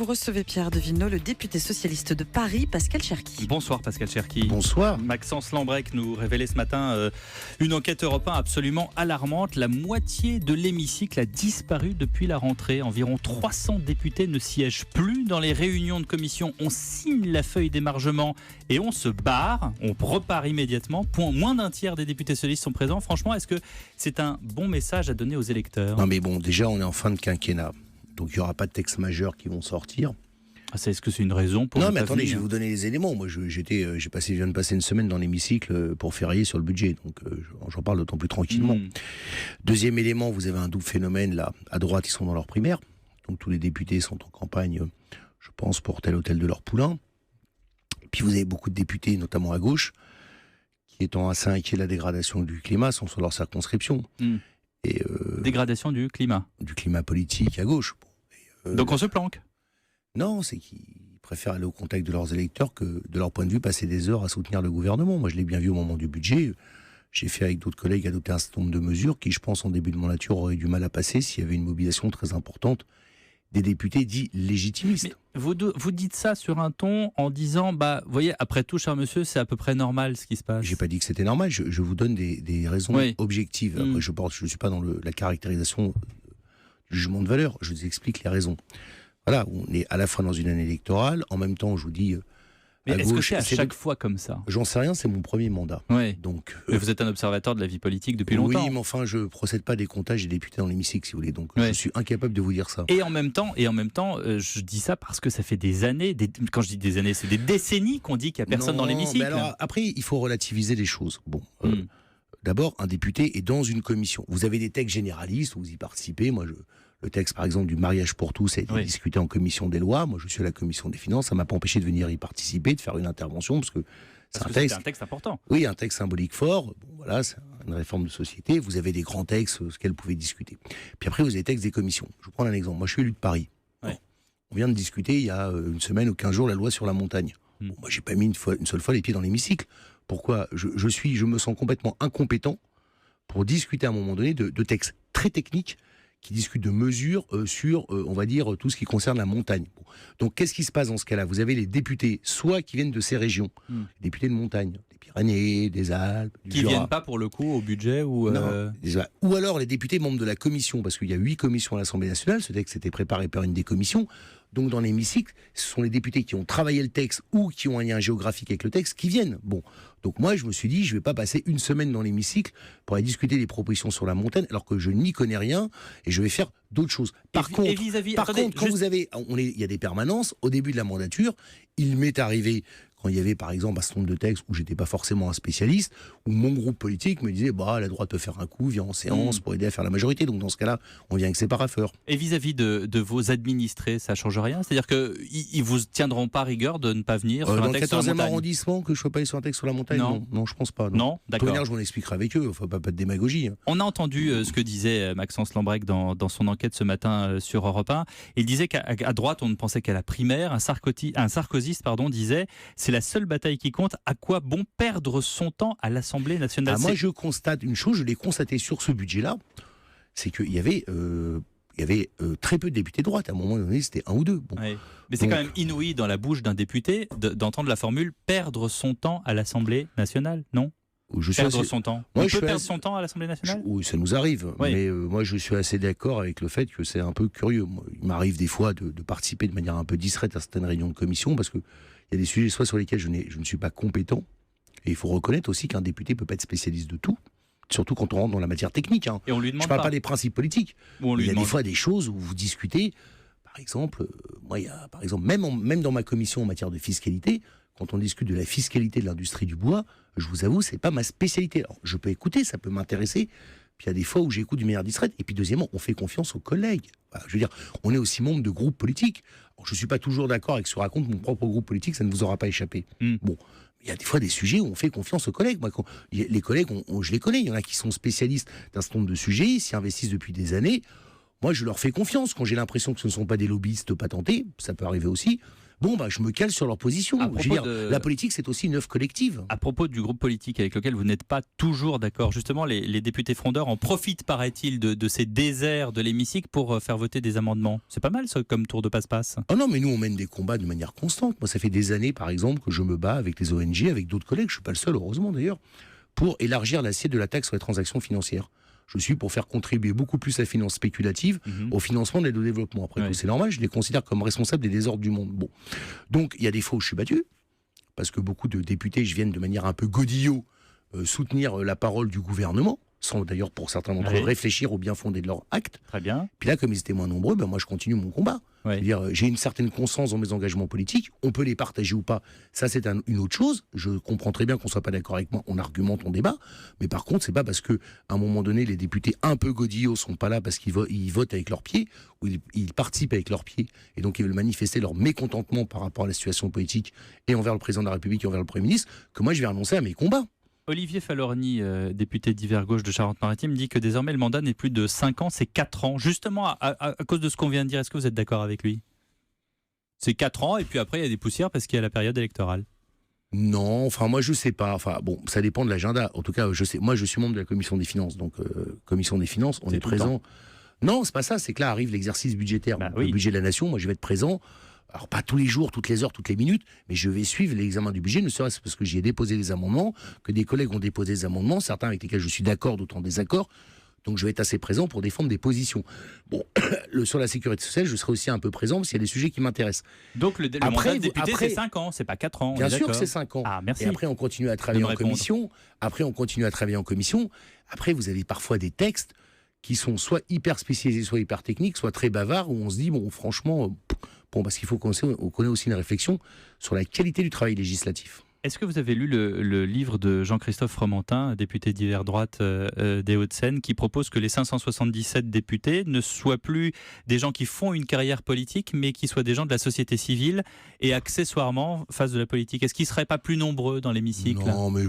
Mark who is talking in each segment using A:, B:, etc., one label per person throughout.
A: Vous recevez Pierre Devino, le député socialiste de Paris, Pascal Cherki.
B: Bonsoir Pascal Cherki.
C: Bonsoir.
B: Maxence Lambrec nous révélait ce matin une enquête Europe 1 absolument alarmante. La moitié de l'hémicycle a disparu depuis la rentrée. Environ 300 députés ne siègent plus dans les réunions de commission. On signe la feuille d'émargement et on se barre. On repart immédiatement. Moins d'un tiers des députés socialistes sont présents. Franchement, est-ce que c'est un bon message à donner aux électeurs ?
C: Non mais bon, déjà on est en fin de quinquennat. Donc il n'y aura pas de textes majeurs qui vont sortir.
B: Est-ce que c'est une raison pour
C: Non mais attendez, je vais vous donner les éléments. Moi je viens de passer une semaine dans l'hémicycle pour férier sur le budget. Donc j'en parle d'autant plus tranquillement. Deuxième élément, vous avez un double phénomène là. À droite, ils sont dans leur primaire. Donc tous les députés sont en campagne, je pense, pour tel ou tel de leur poulain. Et puis vous avez beaucoup de députés, notamment à gauche, qui étant assez inquiets de la dégradation du climat, sont sur leur circonscription. Et
B: dégradation du climat.
C: Du climat politique à gauche.
B: Donc on se planque.
C: Non, c'est qu'ils préfèrent aller au contact de leurs électeurs que, de leur point de vue, passer des heures à soutenir le gouvernement. Moi, je l'ai bien vu au moment du budget. J'ai fait avec d'autres collègues adopter un certain nombre de mesures qui, je pense, en début de mandature, auraient du mal à passer s'il y avait une mobilisation très importante des députés dits légitimistes.
B: Mais vous dites ça sur un ton en disant, vous voyez, après tout, cher monsieur, c'est à peu près normal ce qui se passe.
C: J'ai pas dit que c'était normal, je vous donne des raisons objectives. Après, je suis pas dans la caractérisation du jugement de valeur, je vous explique les raisons. Voilà, on est à la fois dans une année électorale, en même temps, je vous dis...
B: Mais est-ce que c'est à chaque fois comme ça ?
C: J'en sais rien, c'est mon premier mandat.
B: Oui.
C: Donc,
B: mais vous êtes un observateur de la vie politique depuis longtemps.
C: Oui, mais enfin, je procède pas des comptages des députés dans l'hémicycle, si vous voulez. Donc, je suis incapable de vous dire ça.
B: Et en même temps, je dis ça parce que ça fait des années, quand je dis des années, c'est des décennies qu'on dit qu'il n'y a personne dans l'hémicycle.
C: Mais alors, après, il faut relativiser les choses. Bon, d'abord, un député est dans une commission. Vous avez des textes généralistes, vous y participez. Moi, le texte, par exemple, du mariage pour tous a été discuté en commission des lois. Moi, je suis à la commission des finances. Ça ne m'a pas empêché de venir y participer, de faire une intervention, parce que c'est un
B: texte important.
C: Oui, un texte symbolique fort. Bon, voilà, c'est une réforme de société. Vous avez des grands textes, ce qu'elles pouvaient discuter. Puis après, vous avez les textes des commissions. Je vous prends un exemple. Moi, je suis élu de Paris.
B: Ouais.
C: On vient de discuter, il y a une semaine ou 15 jours, la loi sur la montagne. Bon, moi, j'ai pas mis une seule fois les pieds dans l'hémicycle. Pourquoi ? Je me sens complètement incompétent pour discuter à un moment donné de textes très techniques qui discutent de mesures sur, on va dire, tout ce qui concerne la montagne. Bon. Donc, qu'est-ce qui se passe dans ce cas-là ? Vous avez les députés, soit qui viennent de ces régions, les députés de montagne, des Pyrénées, des Alpes, du
B: Jura. Qui viennent pas, pour le coup, au budget ou...
C: Non, ou alors les députés membres de la commission, parce qu'il y a 8 commissions à l'Assemblée nationale, ce texte était préparé par une des commissions. Donc, dans l'hémicycle, ce sont les députés qui ont travaillé le texte ou qui ont un lien géographique avec le texte qui viennent. Bon. Donc, moi, je me suis dit, je ne vais pas passer une semaine dans l'hémicycle pour aller discuter des propositions sur la montagne, alors que je n'y connais rien et je vais faire d'autres choses. Par contre, quand vous avez, il y a des permanences, au début de la mandature, il m'est arrivé, quand il y avait par exemple un certain nombre de textes où j'étais pas forcément un spécialiste, où mon groupe politique me disait la droite peut faire un coup, viens en séance pour aider à faire la majorité. Donc dans ce cas-là, on vient avec ses parapheurs.
B: Et vis-à-vis de vos administrés, ça change rien ? C'est-à-dire qu'ils vous tiendront pas rigueur de ne pas venir sur un texte sur la montagne ?
C: Dans le 14e arrondissement, que je ne sois pas allé sur un texte sur la montagne ? Non, je pense pas.
B: Non, d'accord.
C: Je m'en expliquerai avec eux, il ne faut pas de démagogie.
B: On a entendu ce que disait Maxence Lambrec dans son enquête ce matin sur Europe 1. Il disait qu'à droite, on ne pensait qu'à la primaire. Un sarkozyste disait « C'est la seule bataille qui compte. À quoi bon perdre son temps à l'Assemblée nationale ?»
C: Moi, je constate une chose, je l'ai constaté sur ce budget-là, c'est qu'il y avait... très peu de députés de droite. À un moment donné, c'était un ou deux. Bon.
B: Oui. Mais c'est quand même inouï dans la bouche d'un député d'entendre la formule « perdre son temps à l'Assemblée nationale », non ? Perdre son temps. On peut perdre son temps à l'Assemblée nationale ?
C: Oui, ça nous arrive. Oui. Mais moi, je suis assez d'accord avec le fait que c'est un peu curieux. Moi, il m'arrive des fois de participer de manière un peu distraite à certaines réunions de commission parce qu'il y a des sujets soit sur lesquels je ne suis pas compétent. Et il faut reconnaître aussi qu'un député ne peut pas être spécialiste de tout. Surtout quand on rentre dans la matière technique.
B: Et on lui demande
C: je ne parle pas des principes politiques. Il y a des fois des choses où vous discutez. Par exemple, même dans ma commission en matière de fiscalité, quand on discute de la fiscalité de l'industrie du bois, je vous avoue, c'est pas ma spécialité. Alors, je peux écouter, ça peut m'intéresser. Puis il y a des fois où j'écoute d'une manière distraite. Et puis deuxièmement, on fait confiance aux collègues. Voilà, je veux dire, on est aussi membre de groupes politiques. Alors, je ne suis pas toujours d'accord avec ce que raconte mon propre groupe politique, ça ne vous aura pas échappé. Bon, il y a des fois des sujets où on fait confiance aux collègues. Moi, les collègues, je les connais. Il y en a qui sont spécialistes d'un certain nombre de sujets, ils s'y investissent depuis des années. Moi, je leur fais confiance. Quand j'ai l'impression que ce ne sont pas des lobbyistes patentés, ça peut arriver aussi. bon, je me cale sur leur position.
B: À
C: Je veux
B: propos
C: dire,
B: de-
C: la politique, c'est aussi une œuvre collective.
B: À propos du groupe politique avec lequel vous n'êtes pas toujours d'accord, justement, les députés frondeurs en profitent, paraît-il, de ces déserts de l'hémicycle pour faire voter des amendements. C'est pas mal, ça, comme tour de passe-passe.
C: Oh non, mais nous, on mène des combats de manière constante. Moi, ça fait des années, par exemple, que je me bats avec les ONG, avec d'autres collègues, je ne suis pas le seul, heureusement d'ailleurs, pour élargir l'assiette de la taxe sur les transactions financières. Je suis pour faire contribuer beaucoup plus la finance spéculative au financement de l'aide au développement. Après tout, c'est normal, je les considère comme responsables des désordres du monde. Bon. Donc, il y a des fois où je suis battu, parce que beaucoup de députés, je viens de manière un peu godillot soutenir la parole du gouvernement, sans d'ailleurs pour certains d'entre eux réfléchir au bien fondé de leur acte.
B: Très bien.
C: Puis là, comme ils étaient moins nombreux, moi je continue mon combat.
B: Ouais.
C: C'est-à-dire, j'ai une certaine conscience dans mes engagements politiques, on peut les partager ou pas, ça c'est une autre chose. Je comprends très bien qu'on ne soit pas d'accord avec moi, on argumente, on débat, mais par contre, c'est pas parce qu'à un moment donné, les députés un peu godillots sont pas là parce qu'ils votent avec leurs pieds, ou ils participent avec leurs pieds, et donc ils veulent manifester leur mécontentement par rapport à la situation politique, et envers le président de la République et envers le Premier ministre, que moi je vais renoncer à mes combats.
B: Olivier Falorni, député d'Hiver Gauche de Charente-Maritime, dit que désormais le mandat n'est plus de 5 ans, c'est 4 ans. Justement, à cause de ce qu'on vient de dire, est-ce que vous êtes d'accord avec lui ? C'est 4 ans et puis après il y a des poussières parce qu'il y a la période électorale.
C: Non, enfin moi je sais pas. Enfin bon, ça dépend de l'agenda. En tout cas, je sais. Moi, je suis membre de la commission des finances, donc commission des finances, on est présent. Non, c'est pas ça. C'est que là arrive l'exercice budgétaire, le budget de la nation. Moi, je vais être présent. Alors pas tous les jours, toutes les heures, toutes les minutes, mais je vais suivre l'examen du budget, ne serait-ce parce que j'y ai déposé des amendements, que des collègues ont déposé des amendements, certains avec lesquels je suis d'accord, d'autres en désaccord. Donc je vais être assez présent pour défendre des positions. Bon, sur la sécurité sociale, je serai aussi un peu présent parce qu'il y a des sujets qui m'intéressent.
B: Donc le mandat de député, c'est 5 ans, c'est pas 4 ans.
C: Bien sûr que c'est 5 ans.
B: Ah, merci.
C: Et après, on continue à travailler en commission. Après, vous avez parfois des textes qui sont soit hyper spécialisés, soit hyper techniques, soit très bavards, où on se dit, bon, franchement, parce qu'il faut qu'on connaît aussi une réflexion sur la qualité du travail législatif.
B: Est-ce que vous avez lu le livre de Jean-Christophe Fromentin, député d'hiver droite des Hauts-de-Seine, qui propose que les 577 députés ne soient plus des gens qui font une carrière politique, mais qui soient des gens de la société civile et accessoirement fassent de la politique? Est-ce qu'ils ne seraient pas plus nombreux dans l'hémicycle?
C: Non, mais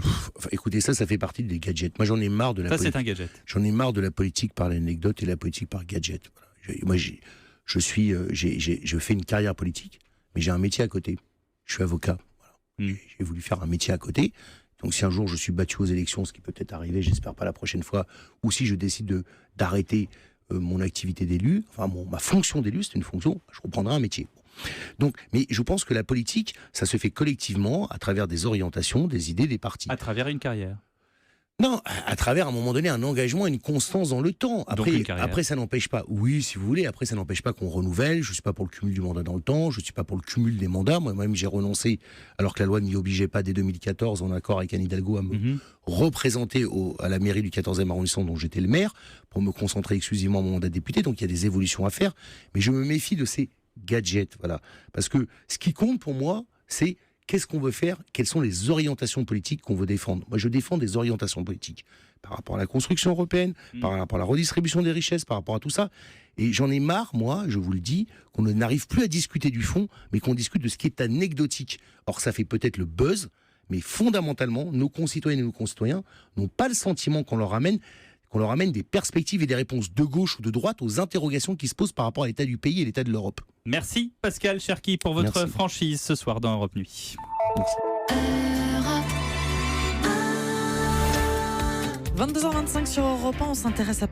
C: écoutez, ça fait partie des gadgets. Moi, j'en ai marre de la politique.
B: Ça, c'est un gadget.
C: J'en ai marre de la politique par l'anecdote et la politique par gadget. Voilà. Moi, je fais une carrière politique, mais j'ai un métier à côté. Je suis avocat. J'ai voulu faire un métier à côté. Donc si un jour je suis battu aux élections, ce qui peut peut-être arriver, j'espère pas la prochaine fois, ou si je décide d'arrêter mon activité d'élu, ma fonction d'élu, c'est une fonction, je reprendrai un métier. Donc, mais je pense que la politique, ça se fait collectivement à travers des orientations, des idées, des partis.
B: À travers une carrière.
C: Non, à travers, à un moment donné, un engagement et une constance dans le temps. Après, ça n'empêche pas, oui, si vous voulez, après, ça n'empêche pas qu'on renouvelle. Je ne suis pas pour le cumul du mandat dans le temps, je ne suis pas pour le cumul des mandats. Moi-même, j'ai renoncé, alors que la loi ne m'y obligeait pas dès 2014, en accord avec Anne Hidalgo, à me représenter à la mairie du 14e arrondissement, dont j'étais le maire, pour me concentrer exclusivement à mon mandat de député. Donc, il y a des évolutions à faire. Mais je me méfie de ces gadgets, voilà. Parce que ce qui compte pour moi, c'est qu'est-ce qu'on veut faire? Quelles sont les orientations politiques qu'on veut défendre? Moi, je défends des orientations politiques par rapport à la construction européenne, par rapport à la redistribution des richesses, par rapport à tout ça. Et j'en ai marre, moi, je vous le dis, qu'on n'arrive plus à discuter du fond, mais qu'on discute de ce qui est anecdotique. Or, ça fait peut-être le buzz, mais fondamentalement, nos concitoyennes et nos concitoyens n'ont pas le sentiment qu'on leur amène des perspectives et des réponses de gauche ou de droite aux interrogations qui se posent par rapport à l'état du pays et l'état de l'Europe.
B: Merci Pascal Cherki pour votre franchise ce soir dans Europe Nuit.
C: Merci.
A: 22h25 sur Europe 1, on s'intéresse à